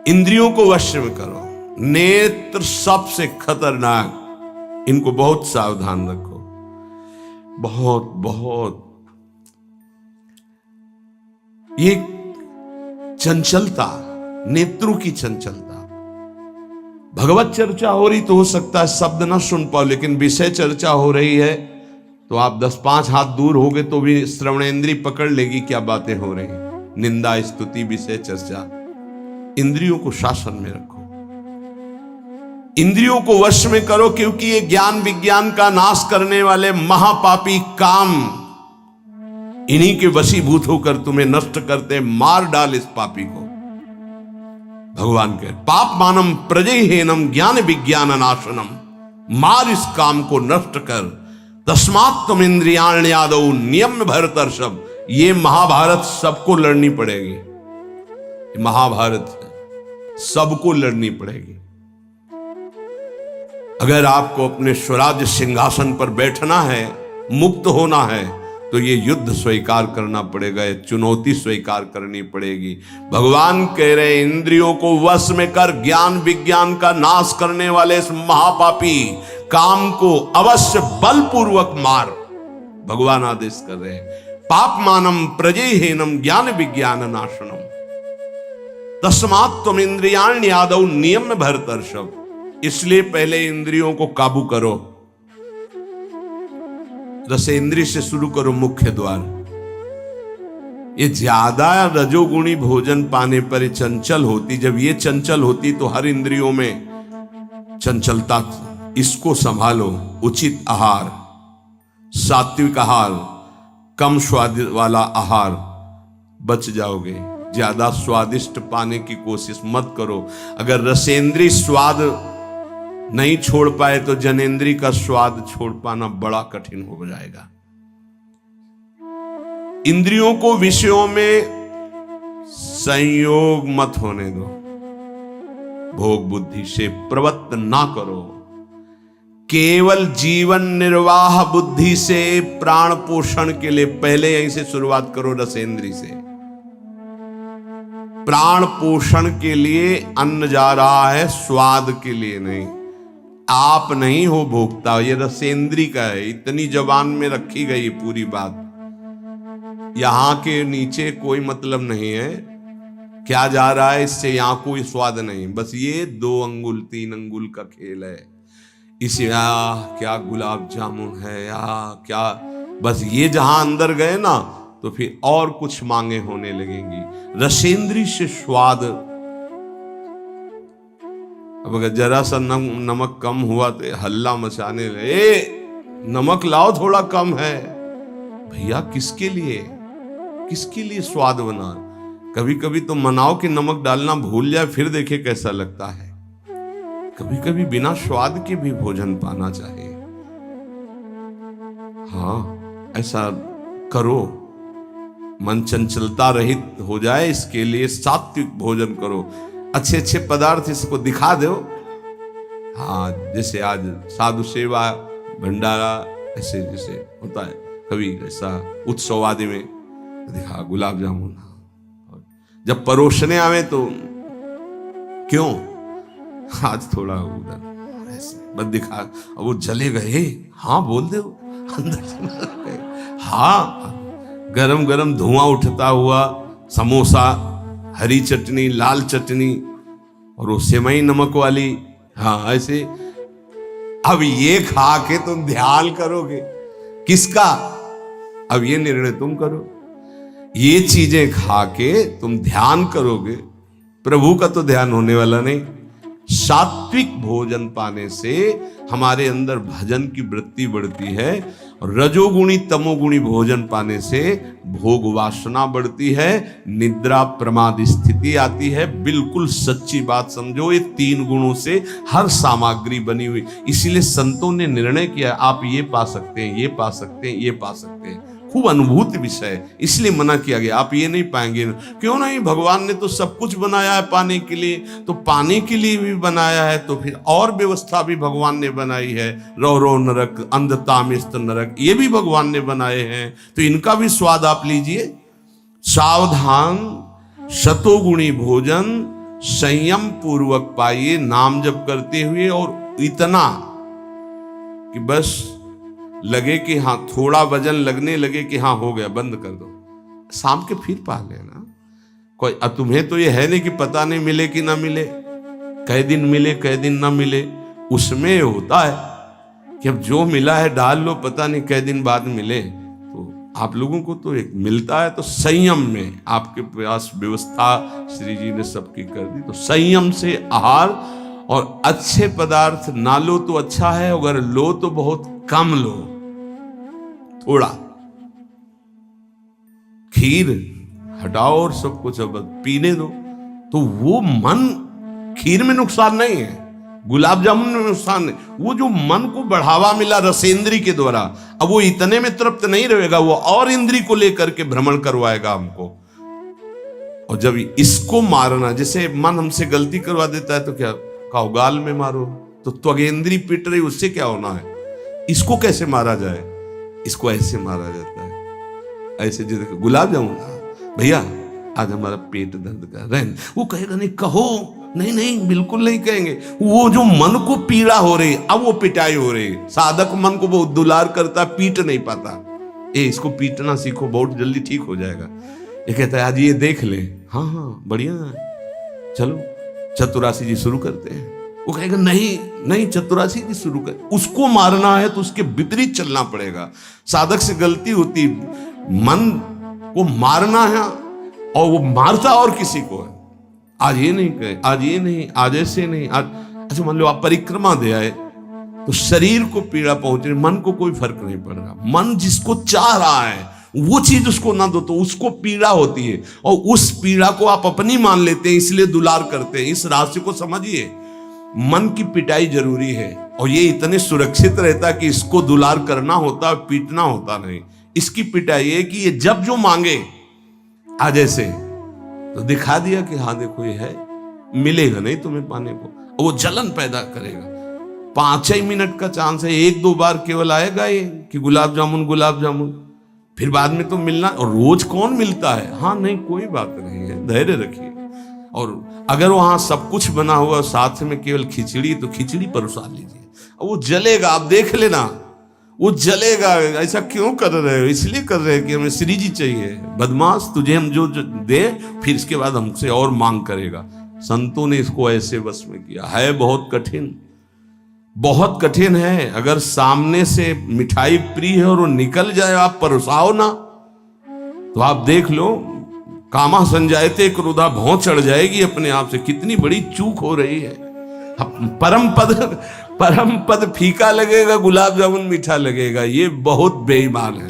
इंद्रियों को वश में करो। नेत्र सबसे खतरनाक, इनको बहुत सावधान रखो। बहुत बहुत ये चंचलता, नेत्रों की चंचलता। भगवत चर्चा हो रही तो हो सकता है शब्द ना सुन पाओ, लेकिन विषय चर्चा हो रही है तो आप 10-5 हाथ दूर होगे तो भी श्रवणेंद्री पकड़ लेगी क्या बातें हो रही हैं। निंदा, स्तुति, विषय चर्चा। इंद्रियों को शासन में रखो, इंद्रियों को वश में करो, क्योंकि ये ज्ञान विज्ञान का नाश करने वाले महापापी काम इन्हीं के वशीभूत होकर तुम्हें नष्ट करते। मार डाल इस पापी को। भगवान कह, पाप मानम प्रजहेनम ज्ञान विज्ञान नाशनम। मार इस काम को, नष्ट कर। तस्मात् तुम इंद्रियाण्यादौ नियम भरतर्षभ। ये महाभारत सबको लड़नी पड़ेगी, महाभारत सबको लड़नी पड़ेगी। अगर आपको अपने स्वराज्य सिंहासन पर बैठना है, मुक्त होना है, तो ये युद्ध स्वीकार करना पड़ेगा, ये चुनौती स्वीकार करनी पड़ेगी। भगवान कह रहे इंद्रियों को वश में कर, ज्ञान विज्ञान का नाश करने वाले इस महापापी काम को अवश्य बलपूर्वक मार। भगवान आदेश कर रहे हैं, पाप मानम प्रजहेनम ज्ञान विज्ञान नाशनम। तस्मात् तुम इंद्रियाण्यादौ नियम भरतर्षभ। इसलिए पहले इंद्रियों को काबू करो। रसेंद्रिय से शुरू करो, मुख्य द्वार। ये ज्यादा रजोगुणी भोजन पाने पर चंचल होती। जब ये चंचल होती तो हर इंद्रियों में चंचलता। इसको संभालो। उचित आहार, सात्विक आहार, कम स्वाद वाला आहार, बच जाओगे। ज्यादा स्वादिष्ट पाने की कोशिश मत करो। अगर रसेंद्रिय स्वाद नहीं छोड़ पाए तो जनेंद्री का स्वाद छोड़ पाना बड़ा कठिन हो जाएगा। इंद्रियों को विषयों में संयोग मत होने दो। भोग बुद्धि से प्रवृत्त ना करो। केवल जीवन निर्वाह बुद्धि से प्राण पोषण के लिए पहले यहीं से शुरुआत करो, रसेंद्री से। प्राण पोषण के लिए अन्न जा रहा है, स्वाद के लिए नहीं। आप नहीं हो भोक्ता, ये रसेंद्री का है। इतनी जबान में रखी गई पूरी बात। यहां के नीचे कोई मतलब नहीं है क्या जा रहा है, इससे यहां कोई स्वाद नहीं। बस ये 2 अंगुल 3 अंगुल का खेल है। इसे क्या गुलाब जामुन है क्या, बस ये जहां अंदर गए ना तो फिर और कुछ मांगे होने लगेंगी। रसेंद्री से स्वाद। अब अगर जरा सा नमक कम हुआ तो हल्ला मचाने लगे, नमक लाओ थोड़ा कम है। भैया किसके लिए स्वाद बना। कभी कभी तो मनाओ कि नमक डालना भूल जाए, फिर देखे कैसा लगता है। कभी कभी बिना स्वाद के भी भोजन पाना चाहिए। हाँ, ऐसा करो। मन चंचलता रहित हो जाए, इसके लिए सात्विक भोजन करो। अच्छे अच्छे पदार्थ इसको दिखा दो। हाँ, जैसे आज साधु सेवा, भंडारा, ऐसे जैसे होता है कभी ऐसा उत्सव आदि में दिखा गुलाब जामुन। जब परोसने आवे तो क्यों आज थोड़ा उधर ऐसे बस दिखा, अब वो जले गए। हाँ बोल दो अंदर से। हाँ, गरम गरम धुआं उठता हुआ समोसा, हरी चटनी, लाल चटनी और वो सेवई नमक वाली। हाँ ऐसे। अब ये खा के तुम ध्यान करोगे किसका? अब ये निर्णय तुम करो। ये चीजें खा के तुम ध्यान करोगे, प्रभु का तो ध्यान होने वाला नहीं। सात्विक भोजन पाने से हमारे अंदर भजन की वृत्ति बढ़ती है, रजोगुणी तमोगुणी भोजन पाने से भोग वासना बढ़ती है, निद्रा प्रमाद स्थिति आती है। बिल्कुल सच्ची बात समझो, ये 3 गुणों से हर सामग्री बनी हुई। इसीलिए संतों ने निर्णय किया आप ये पा सकते हैं, ये पा सकते हैं, ये पा सकते हैं। खूब अनुभूति विषय, इसलिए मना किया गया आप ये नहीं पाएंगे। क्यों नहीं? भगवान ने तो सब कुछ बनाया है पाने के लिए, तो पाने के लिए भी बनाया है, तो फिर और व्यवस्था भी भगवान ने बनाई है। रौ नरक, अंधतामिस्त नरक, ये भी भगवान ने बनाए हैं, तो इनका भी स्वाद आप लीजिए। सावधान, शतोगुणी भोजन, संयम पूर्वक पाइए नाम जप करते हुए, और इतना कि बस लगे कि हाँ, थोड़ा वजन लगने लगे कि हाँ हो गया, बंद कर दो, शाम के फिर पा लेना। कोई अब तुम्हें तो ये है नहीं कि पता नहीं मिले कि ना मिले, कै दिन मिले कै दिन ना मिले। उसमें होता है कि अब जो मिला है डाल लो, पता नहीं कै दिन बाद मिले। तो आप लोगों को तो एक मिलता है, तो संयम में आपके पास व्यवस्था श्री जी ने सबकी कर दी। तो संयम से आहार, और अच्छे पदार्थ ना लो तो अच्छा है, अगर लो तो बहुत कम लो, थोड़ा। खीर हटाओ और सब कुछ अब पीने दो, तो वो मन, खीर में नुकसान नहीं है, गुलाब जामुन में नुकसान नहीं, वो जो मन को बढ़ावा मिला रसेंद्री के द्वारा, अब वो इतने में तृप्त नहीं रहेगा, वो और इंद्री को लेकर के भ्रमण करवाएगा हमको। और जब इसको मारना, जैसे मन हमसे गलती करवा देता है तो क्या कहो, गाल में मारो, तो त्वगेंद्री पिट रही, उससे क्या होना है। इसको कैसे मारा जाए, इसको ऐसे मारा जाता है, ऐसे। जैसे गुलाब जामुन, भैया आज हमारा पेट दर्द कर रहा है, वो कहेगा नहीं, कहो, नहीं नहीं बिल्कुल नहीं कहेंगे। वो जो मन को पीड़ा हो रही, अब वो पिटाई हो रही, साधक मन को बहुत दुलार करता, पीट नहीं पाता। इसको पीटना सीखो, बहुत जल्दी ठीक हो जाएगा। ये कहता है आज ये देख ले, हाँ हाँ बढ़िया है, चलो चतुरासी जी शुरू करते हैं। वो कहेगा नहीं नहीं चतुरासी जी शुरू कर। उसको मारना है तो उसके विपरीत चलना पड़ेगा। साधक से गलती होती, मन को मारना है, और वो मारता और किसी को है। आज ये नहीं कहे, आज ये नहीं, आज ऐसे नहीं, आज अच्छा। मान लो आप परिक्रमा दे आए, तो शरीर को पीड़ा पहुंच रही, मन को कोई फर्क नहीं पड़ रहा। मन जिसको चाह रहा है वो चीज उसको ना दो तो उसको पीड़ा होती है, और उस पीड़ा को आप अपनी मान लेते हैं, इसलिए दुलार करते हैं। इस रहस्य को समझिए, मन की पिटाई जरूरी है, और ये इतने सुरक्षित रहता है कि इसको दुलार करना होता, पीटना होता नहीं। इसकी पिटाई है कि ये जब जो मांगे आज ऐसे, तो दिखा दिया कि हाँ देखो ये है, मिलेगा नहीं तुम्हें पाने को, और वो जलन पैदा करेगा। 5 मिनट का चांस है, 1-2 बार केवल आएगा ये कि गुलाब जामुन गुलाब जामुन, फिर बाद में तो मिलना। और रोज कौन मिलता है, हाँ नहीं कोई बात नहीं है, धैर्य रखिए। और अगर वहां सब कुछ बना हुआ साथ में केवल खिचड़ी, तो खिचड़ी परोसा लीजिए, वो जलेगा, आप देख लेना वो जलेगा। ऐसा क्यों कर रहे हो, इसलिए कर रहे हैं कि हमें श्री जी चाहिए। बदमाश, तुझे हम जो दे, फिर इसके बाद हमसे और मांग करेगा। संतों ने इसको ऐसे वश में किया है। बहुत कठिन, बहुत कठिन है। अगर सामने से मिठाई प्रिय है और वो निकल जाए, आप परोसाओ ना, तो आप देख लो, कामा संजायते क्रोधा, भौं चढ़ जाएगी अपने आप से। कितनी बड़ी चूक हो रही है। परम पद फीका लगेगा, गुलाब जामुन मीठा लगेगा, ये बहुत बेईमान है।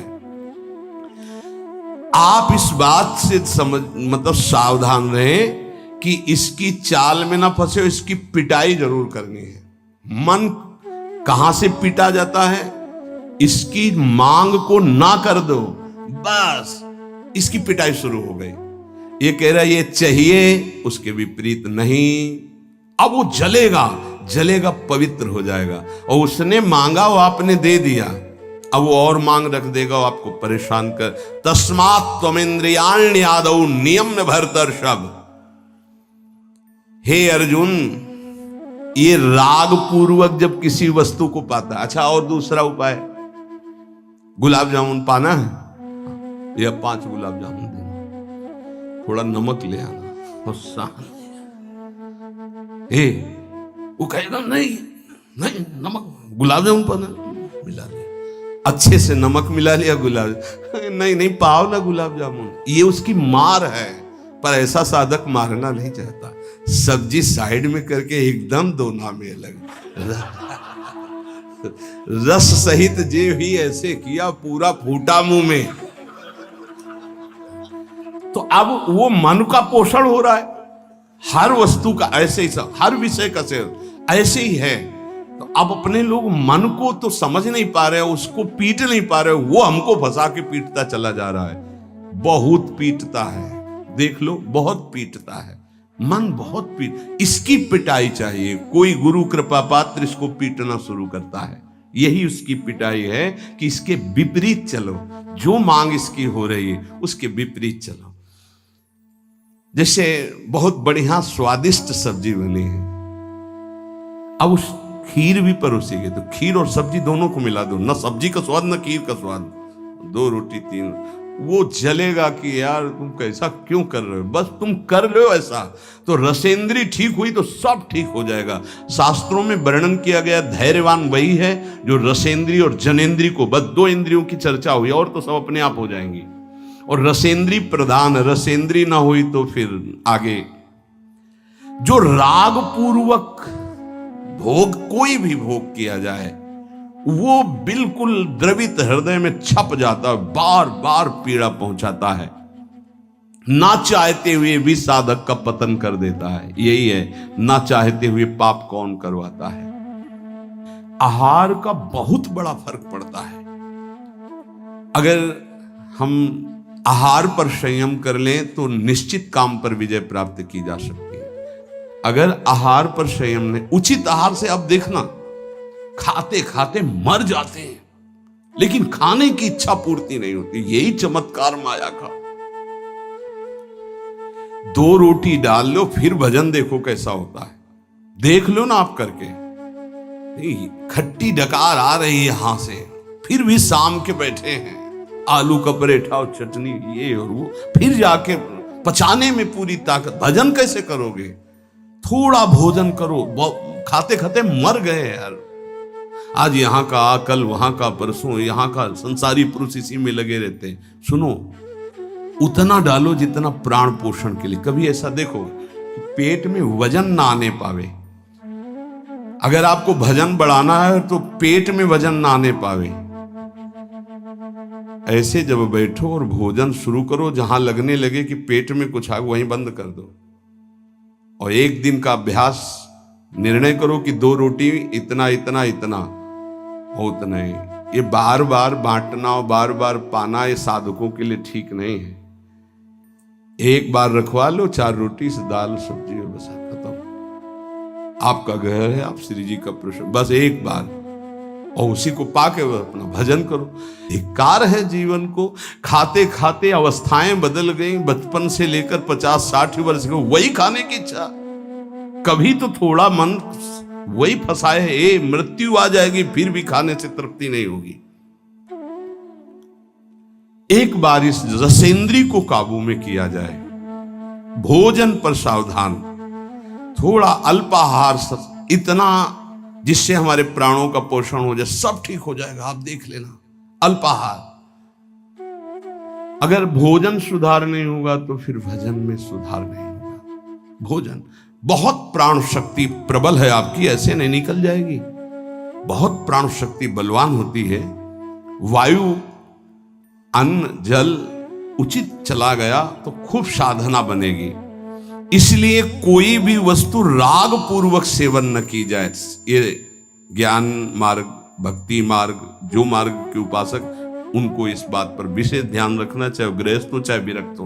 आप इस बात से मतलब सावधान रहें कि इसकी चाल में ना फंसे, इसकी पिटाई जरूर करनी है। मन कहां से पीटा जाता है, इसकी मांग को ना कर दो, बस इसकी पिटाई शुरू हो गई। ये कह रहा है ये चाहिए, उसके विपरीत नहीं। अब वो जलेगा, जलेगा, पवित्र हो जाएगा। और उसने मांगा, वो आपने दे दिया, अब वो और मांग रख देगा, वो आपको परेशान कर। तस्मात् त्वमिन्द्रियाण्यादौ नियम्य भरतर्षभ। हे अर्जुन, ये राग पूर्वक जब किसी वस्तु को पाता है। अच्छा, और दूसरा उपाय, गुलाब जामुन पाना है या 5 गुलाब जामुन देना, थोड़ा नमक ले आना और शांत। वो कहेगा नहीं नहीं, नमक गुलाब जामुन पाना, मिला लिया, अच्छे से नमक मिला लिया, गुलाब नहीं नहीं पाओ ना गुलाब जामुन। ये उसकी मार है, पर ऐसा साधक मारना नहीं चाहता। सब्जी साइड में करके एकदम दोना में लग रस सहित जे भी ऐसे किया, पूरा फूटा मुंह में। तो अब वो मन का पोषण हो रहा है। हर वस्तु का ऐसे ही, हर विषय का सेवन ऐसे ही है। तो अब अपने लोग मन को तो समझ नहीं पा रहे, उसको पीट नहीं पा रहे, वो हमको फंसा के पीटता चला जा रहा है। बहुत पीटता है, देख लो, बहुत पीटता है मन, बहुत पीट। इसकी पिटाई चाहिए। कोई गुरु कृपा पात्र इसको पीटना शुरू करता है, यही उसकी पिटाई है कि इसके विपरीत चलो, जो मांग इसकी हो रही है उसके विपरीत चलो। जैसे बहुत बढ़िया स्वादिष्ट सब्जी बनी है, अब उस खीर भी परोसेगी तो खीर और सब्जी दोनों को मिला दो, न सब्जी का स्वाद न खीर का स्वाद, 2 रोटी 3, वो जलेगा कि यार तुम कैसा क्यों कर रहे हो, बस तुम कर लो ऐसा, तो रसेंद्री ठीक हुई तो सब ठीक हो जाएगा। शास्त्रों में वर्णन किया गया धैर्यवान वही है जो रसेंद्री और जनेंद्री को, बस 2 इंद्रियों की चर्चा हुई और तो सब अपने आप हो जाएंगी। और रसेंद्री प्रधान, रसेंद्री ना हुई तो फिर आगे जो राग पूर्वक भोग, कोई भी भोग किया जाए वो बिल्कुल द्रवित हृदय में छप जाता है, बार बार पीड़ा पहुंचाता है, ना चाहते हुए भी साधक का पतन कर देता है। यही है, ना चाहते हुए पाप कौन करवाता है। आहार का बहुत बड़ा फर्क पड़ता है। अगर हम आहार पर संयम कर लें तो निश्चित काम पर विजय प्राप्त की जा सकती है। अगर आहार पर संयम नहीं, उचित आहार से अब देखना खाते खाते मर जाते हैं, लेकिन खाने की इच्छा पूर्ति नहीं होती। यही चमत्कार माया का। 2 रोटी डाल लो फिर भजन देखो कैसा होता है, देख लो ना आप करके। खट्टी डकार आ रही है यहां से, फिर भी शाम के बैठे हैं, आलू का पराठा और चटनी ये और वो, फिर जाके पचाने में पूरी ताकत। भजन कैसे करोगे? थोड़ा भोजन करो, खाते खाते मर गए यार। आज यहाँ का, कल वहां का, परसों यहाँ का, संसारी पुरुष इसी में लगे रहते हैं। सुनो, उतना डालो जितना प्राण पोषण के लिए। कभी ऐसा देखो कि पेट में वजन ना आने पावे। अगर आपको भजन बढ़ाना है तो पेट में वजन ना आने पावे। ऐसे जब बैठो और भोजन शुरू करो, जहां लगने लगे कि पेट में कुछ आ, वहीं बंद कर दो। और 1 दिन का अभ्यास, निर्णय करो कि 2 रोटी इतना इतना इतना हो, उतना ही। ये बार बार बांटना और बार बार पाना ये साधकों के लिए ठीक नहीं है। एक बार रखवा लो 4 रोटी से दाल सब्जी और बस खत्म। आपका घर है, आप श्री जी का प्रश्न, बस एक बार, और उसी को पाके अपना भजन करो। धिक्कार है जीवन को, खाते खाते अवस्थाएं बदल गई। बचपन से लेकर 50-60 वर्ष को वही खाने की इच्छा। कभी तो थोड़ा मन वही फंसाए है, मृत्यु आ जाएगी फिर भी खाने से तृप्ति नहीं होगी। एक बार इस रसेंद्री को काबू में किया जाए, भोजन पर सावधान, थोड़ा अल्पाहार, इतना जिससे हमारे प्राणों का पोषण हो जाए, सब ठीक हो जाएगा। आप देख लेना, अल्पाहार। अगर भोजन सुधार नहीं होगा तो फिर भजन में सुधार नहीं होगा। भोजन, बहुत प्राण शक्ति प्रबल है आपकी, ऐसे नहीं निकल जाएगी। बहुत प्राण शक्ति बलवान होती है। वायु, अन्न, जल उचित चला गया तो खूब साधना बनेगी। इसलिए कोई भी वस्तु राग पूर्वक सेवन न की जाए। ये ज्ञान मार्ग, भक्ति मार्ग, जो मार्ग के उपासक, उनको इस बात पर विशेष ध्यान रखना, चाहे गृहस्थ हो चाहे विरक्त हो।